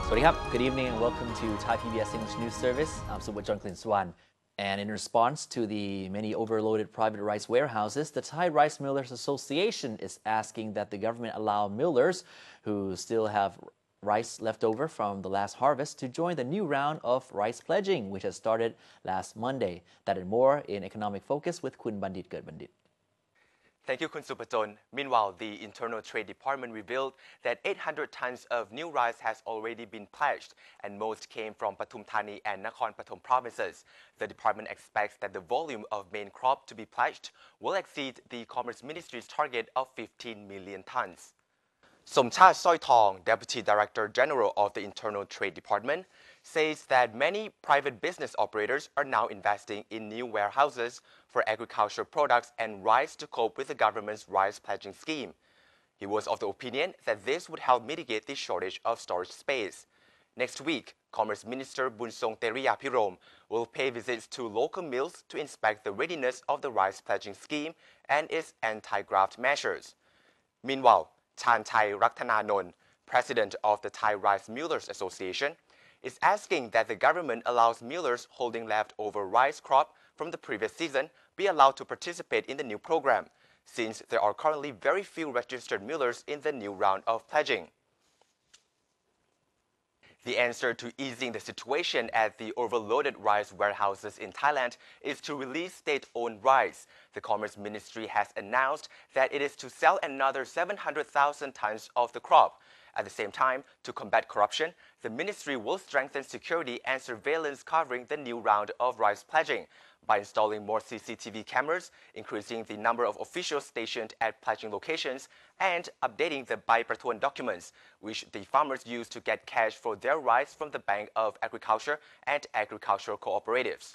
Good evening and welcome to Thai PBS English News Service. I'm Subhajan Klinswan. And in response to the many overloaded private rice warehouses, the Thai Rice Millers Association is asking that the government allow millers who still have rice left over from the last harvest to join the new round of rice pledging, which has started last Monday. That and more in Economic Focus with Kun Bundit. Bundit. Thank you, Kun Supaton. Meanwhile, the Internal Trade Department revealed that 800 tons of new rice has already been pledged, and most came from Pathum Thani and Nakhon Pathom provinces. The department expects that the volume of main crop to be pledged will exceed the Commerce Ministry's target of 15 million tons. Somchat Soitong, Deputy Director General of the Internal Trade Department, says that many private business operators are now investing in new warehouses for agricultural products and rice to cope with the government's rice pledging scheme. He was of the opinion that this would help mitigate the shortage of storage space. Next week, Commerce Minister Bunsong Teriyapirom will pay visits to local mills to inspect the readiness of the rice pledging scheme and its anti-graft measures. Meanwhile, Chan Thai Raktananon, president of the Thai Rice Millers Association, is asking that the government allows millers holding leftover rice crop from the previous season be allowed to participate in the new program, since there are currently very few registered millers in the new round of pledging. The answer to easing the situation at the overloaded rice warehouses in Thailand is to release state-owned rice. The Commerce Ministry has announced that it is to sell another 700,000 tons of the crop. At the same time, to combat corruption, the ministry will strengthen security and surveillance covering the new round of rice pledging by installing more CCTV cameras, increasing the number of officials stationed at pledging locations, and updating the Bai Pratuan documents, which the farmers use to get cash for their rice from the Bank of Agriculture and agricultural cooperatives.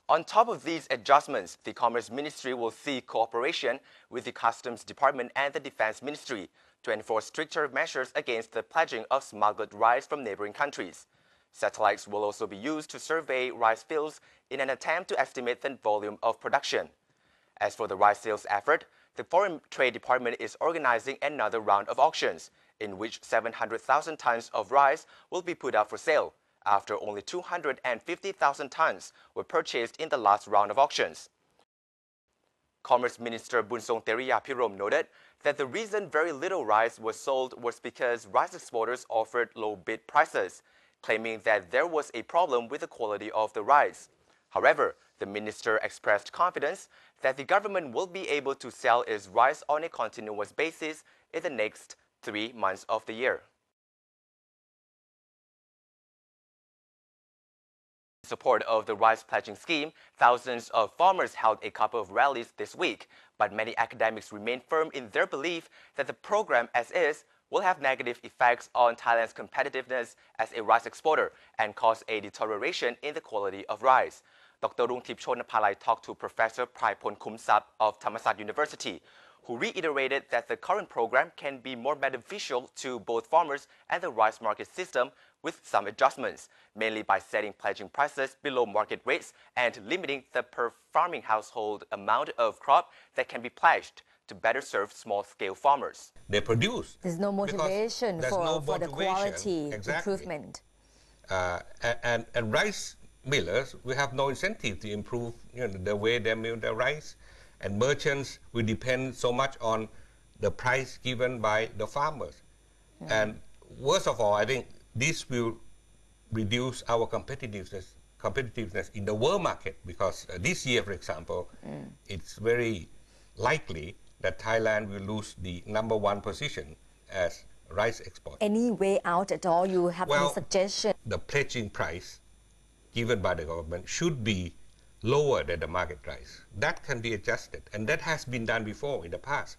On top of these adjustments, the Commerce Ministry will seek cooperation with the Customs Department and the Defense Ministry to enforce stricter measures against the pledging of smuggled rice from neighboring countries. Satellites will also be used to survey rice fields in an attempt to estimate the volume of production. As for the rice sales effort, the Foreign Trade Department is organizing another round of auctions, in which 700,000 tons of rice will be put up for sale, after only 250,000 tons were purchased in the last round of auctions. Commerce Minister Bunsong Teriyapirom noted that the reason very little rice was sold was because rice exporters offered low bid prices, claiming that there was a problem with the quality of the rice. However, the minister expressed confidence that the government will be able to sell its rice on a continuous basis in the next 3 months of the year. In support of the rice pledging scheme, thousands of farmers held a couple of rallies this week, but many academics remain firm in their belief that the program as is will have negative effects on Thailand's competitiveness as a rice exporter and cause a deterioration in the quality of rice. Dr. Rungtip Chonapalai talked to Professor Praipon Kumsap of Thammasat University, who reiterated that the current program can be more beneficial to both farmers and the rice market system with some adjustments, mainly by setting pledging prices below market rates and limiting the per farming household amount of crop that can be pledged to better serve small-scale farmers. They produce. There's no motivation for the quality improvement. And rice millers will have no incentive to improve the way they mill their rice. And merchants will depend so much on the price given by the farmers. And worst of all, I think this will reduce our competitiveness in the world market, because this year, for example, it's very likely that Thailand will lose the #1 position as rice export. Any way out at all? You have any suggestion? The pledging price given by the government should be lower than the market price. That can be adjusted, and that has been done before in the past.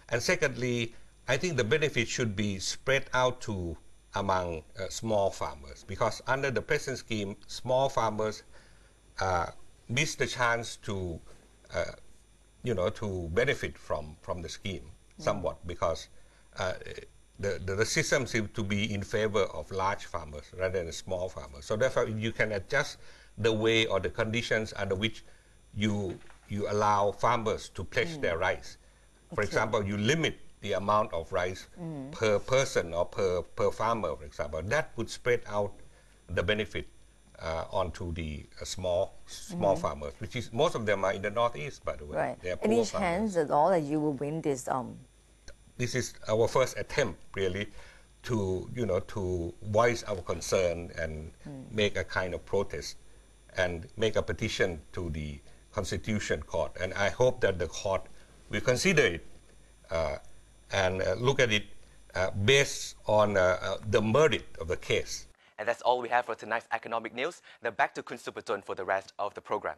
And secondly, I think the benefit should be spread out to among small farmers, because under the present scheme, small farmers miss the chance to to benefit from the scheme somewhat, because the system seems to be in favor of large farmers rather than small farmers. So therefore, you can adjust the way or the conditions under which you allow farmers to pledge their rice. For example, you limit the amount of rice per person or per farmer, for example. That would spread out the benefit onto the small farmers, which is most of them are in the northeast, by the way. Right. They are Any poor chance farmers. at all that you will win this? This is our first attempt, really, to to voice our concern and make a kind of protest and make a petition to the Constitution Court. And I hope that the court will consider it and look at it based on the merit of the case. And that's all we have for tonight's economic news. Now back to Kun Supaton for the rest of the program.